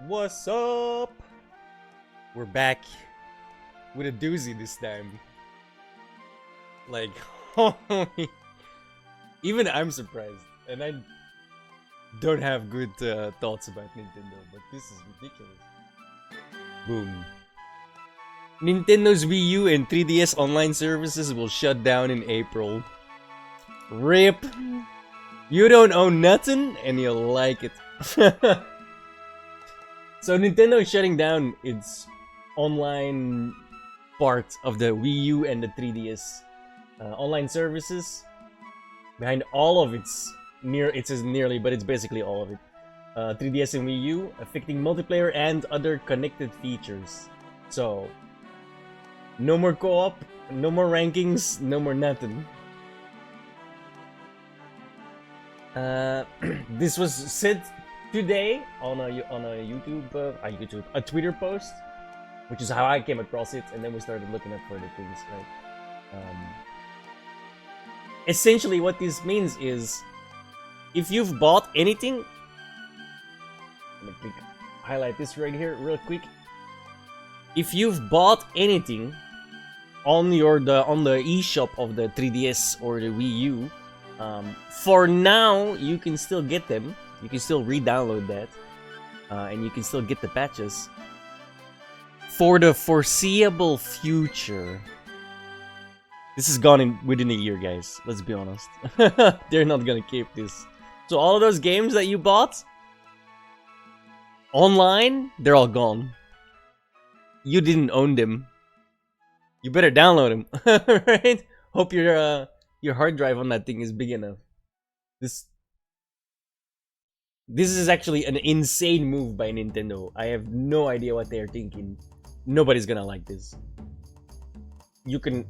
What's up? We're back with a doozy this time. Like, holy. Even I'm surprised. And I don't have good thoughts about Nintendo, but this is ridiculous. Boom. Nintendo's Wii U and 3DS online services will shut down in April. RIP. You don't own nothing and you'll like it. So Nintendo is shutting down its online part of the Wii U and the 3DS online services. Behind all of its it says nearly, but it's basically all of it. 3DS and Wii U, affecting multiplayer and other connected features. So, no more co-op, no more rankings, no more nothing. This was said today on a a Twitter post, which is how I came across it, and then we started looking up further things, right? Essentially, what this means is, if you've bought anything, let me highlight this right here real quick. If you've bought anything on the eShop of the 3DS or the Wii U, for now you can still get them. You can still re-download that, and you can still get the patches. For the foreseeable future, this is gone within a year, guys. Let's be honest. They're not gonna keep this. So all of those games that you bought online, they're all gone. You didn't own them. You better download them, right? Hope your hard drive on that thing is big enough. This is actually an insane move by Nintendo. I have no idea what they're thinking. Nobody's gonna like this. You can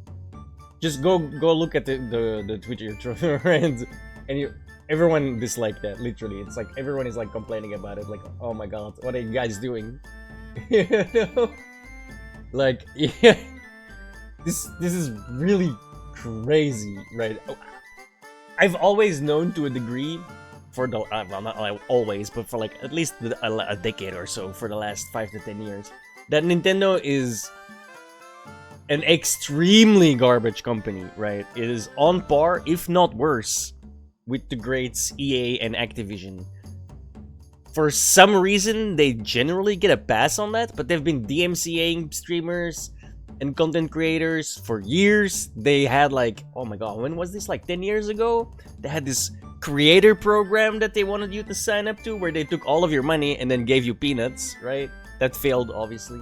just go look at the Twitter threads, and everyone disliked that. Literally, it's like everyone is like complaining about it. Like, oh my god, what are you guys doing? You know, like, yeah, this is really crazy, right? I've always known to a degree, for the well, not always, but for like at least a decade or so, for the last 5 to 10 years, that Nintendo is an extremely garbage company, right? It is on par, if not worse, with the greats EA and Activision. For some reason, they generally get a pass on that, but they've been DMCAing streamers and content creators for years. They had like, oh my god, when was this? Like 10 years ago? They had this creator program that they wanted you to sign up to, where they took all of your money and then gave you peanuts, right? That failed, obviously.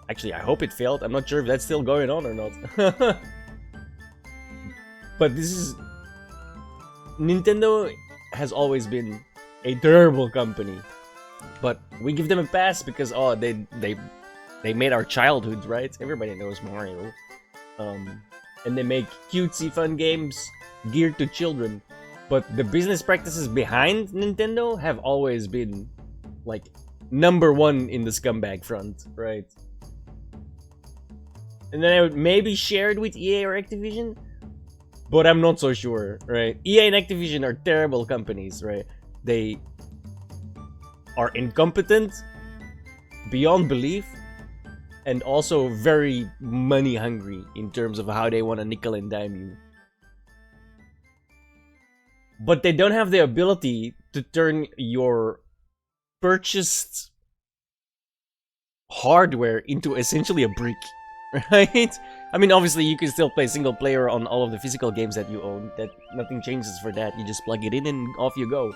Actually, I hope it failed. I'm not sure if that's still going on or not. But this is... Nintendo has always been a terrible company. But we give them a pass because, oh, they made our childhood, right? Everybody knows Mario. And they make cutesy fun games geared to children. But the business practices behind Nintendo have always been, like, #1 in the scumbag front, right? And then I would maybe share it with EA or Activision, but I'm not so sure, right? EA and Activision are terrible companies, right? They are incompetent beyond belief, and also very money hungry in terms of how they want to nickel and dime you. But they don't have the ability to turn your purchased hardware into essentially a brick, right? I mean, obviously you can still play single player on all of the physical games that you own. That nothing changes for that. You just plug it in and off you go,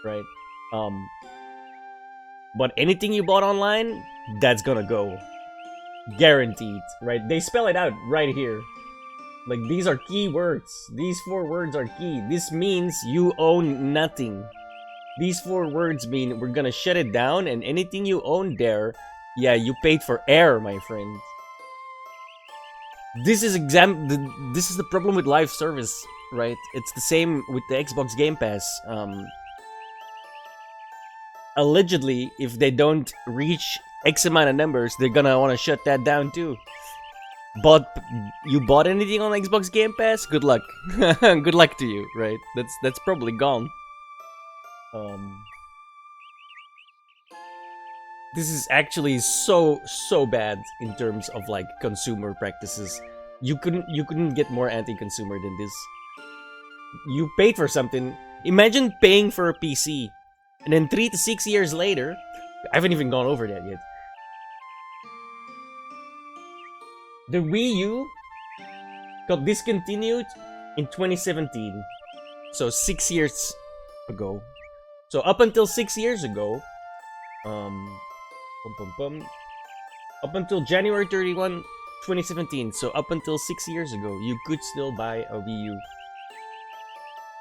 right? But anything you bought online, that's gonna go. Guaranteed, right? They spell it out right here. Like, these are key words. These 4 words are key. This means you own nothing. These 4 words mean we're gonna shut it down, and anything you own there, yeah, you paid for air, my friend. This is the problem with live service, right? It's the same with the Xbox Game Pass. Allegedly, if they don't reach X amount of numbers, they're gonna want to shut that down too. But you bought anything on Xbox Game Pass? Good luck. Good luck to you, right? That's probably gone. This is actually so bad in terms of like consumer practices. You couldn't get more anti-consumer than this. You paid for something. Imagine paying for a PC, and then 3 to 6 years later, I haven't even gone over that yet. The Wii U got discontinued in 2017, so 6 years ago. So up until 6 years ago, up until January 31, 2017, so up until 6 years ago, you could still buy a Wii U.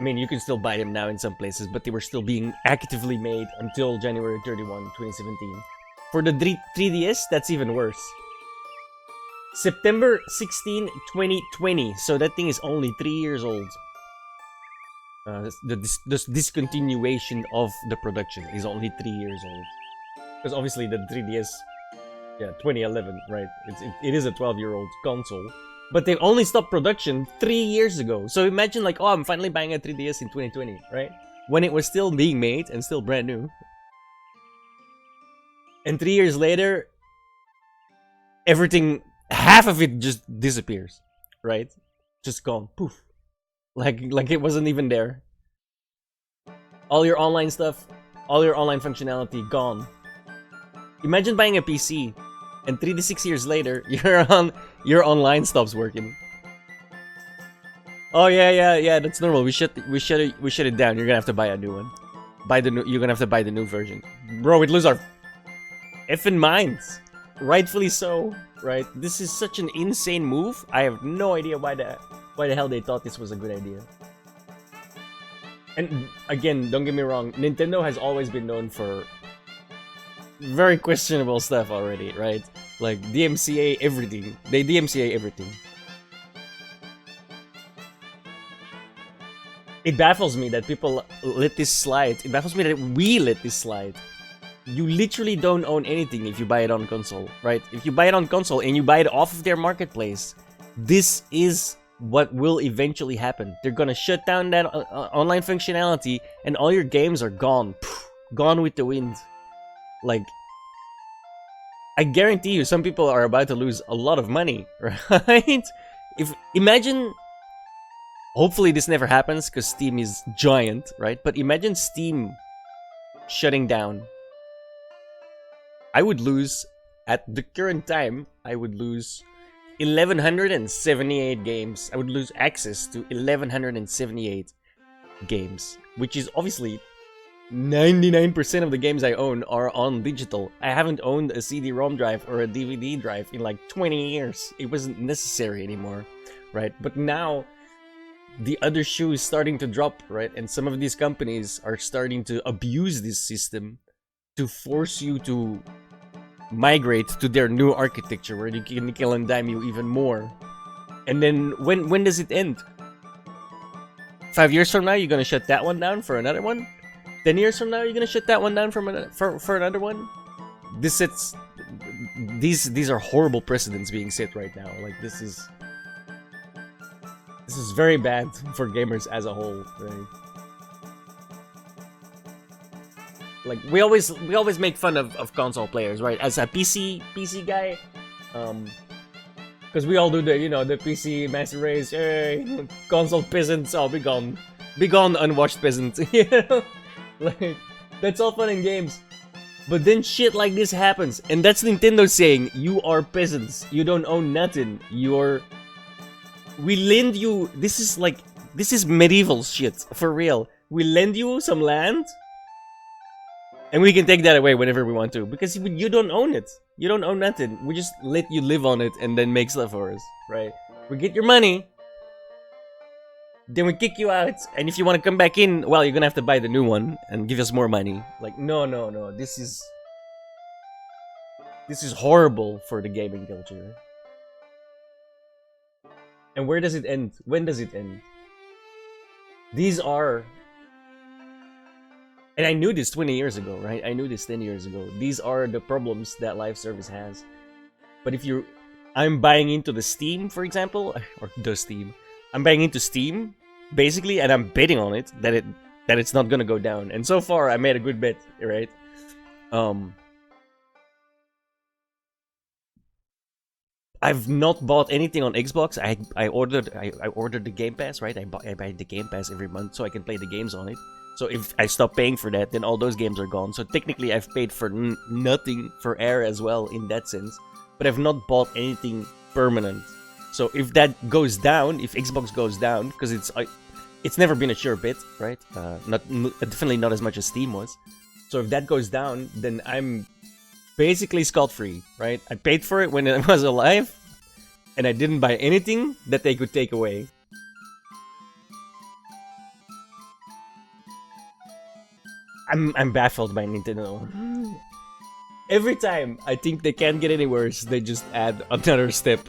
I mean, you can still buy them now in some places, but they were still being actively made until January 31, 2017. For the 3DS, that's even worse. September 16, 2020, so that thing is only 3 years old. The discontinuation of the production is only 3 years old. Because obviously the 3DS, yeah, 2011, right? It is a 12-year-old console. But they only stopped production 3 years ago. So imagine like, oh, I'm finally buying a 3DS in 2020, right? When it was still being made and still brand new. And 3 years later, everything, half of it just disappears, right? Just gone, poof. Like it wasn't even there. All your online stuff, all your online functionality, gone. Imagine buying a PC, and 3 to 6 years later, your online stops working. Oh yeah, that's normal. We shut it down. You're gonna have to buy a new one. You're gonna have to buy the new version. Bro, we'd lose our effing minds. Rightfully so, right? This is such an insane move. I have no idea why the hell they thought this was a good idea. And again, don't get me wrong, Nintendo has always been known for very questionable stuff already, right? Like DMCA everything. They DMCA everything. It baffles me that people let this slide. It baffles me that we let this slide. You literally don't own anything if you buy it on console, right? If you buy it on console and you buy it off of their marketplace, this is what will eventually happen. They're gonna shut down that online functionality and all your games are gone. Gone with the wind. Like, I guarantee you some people are about to lose a lot of money, right? Imagine, hopefully this never happens because Steam is giant, right? But imagine Steam shutting down. I would lose, at the current time, I would lose 1,178 games. I would lose access to 1,178 games, which is obviously 99% of the games I own are on digital. I haven't owned a CD-ROM drive or a DVD drive in like 20 years. It wasn't necessary anymore, right? But now, the other shoe is starting to drop, right? And some of these companies are starting to abuse this system to force you to migrate to their new architecture where they can nickel and dime you even more. And then when does it end? 5 years from now, you're gonna shut that one down for another one? 10 years from now, you're gonna shut that one down for another one? These are horrible precedents being set right now. Like this is very bad for gamers as a whole, right? Like we always make fun of console players, right? As a PC guy, because we all do the the PC master race, hey, console peasants, oh be gone, unwashed peasants, you know? Like that's all fun and games, but then shit like this happens, and that's Nintendo saying you are peasants, you don't own nothing, we lend you. This is medieval shit for real. We lend you some land. And we can take that away whenever we want to, because you don't own it. You don't own nothing. We just let you live on it and then make stuff for us, right? We get your money, then we kick you out, and if you want to come back in, well, you're gonna have to buy the new one and give us more money. Like, no. This is horrible for the gaming culture. And where does it end? When does it end? These are... And I knew this 20 years ago, right? I knew this 10 years ago. These are the problems that live service has. But if I'm buying into the Steam, for example, or the Steam. I'm buying into Steam, basically, and I'm betting on it that it's not gonna go down. And so far, I made a good bet, right? I've not bought anything on Xbox. I ordered the Game Pass, right? I buy the Game Pass every month so I can play the games on it. So if I stop paying for that, then all those games are gone. So technically, I've paid for nothing for Air as well in that sense. But I've not bought anything permanent. So if that goes down, if Xbox goes down, because it's never been a sure bet, right? Definitely not as much as Steam was. So if that goes down, then I'm basically scot-free, right? I paid for it when I was alive, and I didn't buy anything that they could take away. I'm baffled by Nintendo. Every time I think they can't get any worse, they just add another step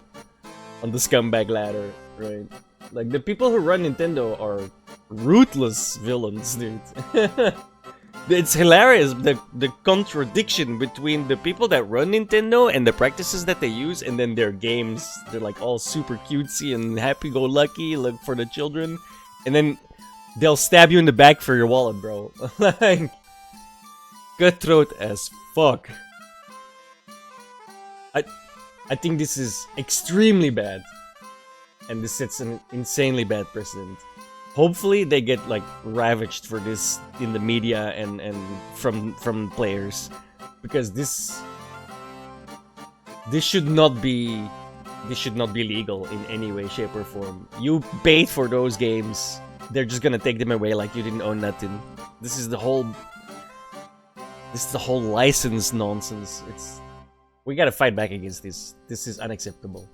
on the scumbag ladder, right? Like, the people who run Nintendo are ruthless villains, dude. It's hilarious, the contradiction between the people that run Nintendo and the practices that they use, and then their games. They're like all super cutesy and happy-go-lucky, like for the children, and then they'll stab you in the back for your wallet, bro. Like, cutthroat as fuck. I think this is extremely bad, and this sets an insanely bad precedent. Hopefully they get like ravaged for this in the media and from players, because this should not be legal in any way, shape, or form. You paid for those games, they're just gonna take them away like you didn't own nothing. This is the whole license nonsense. We gotta fight back against this. This is unacceptable.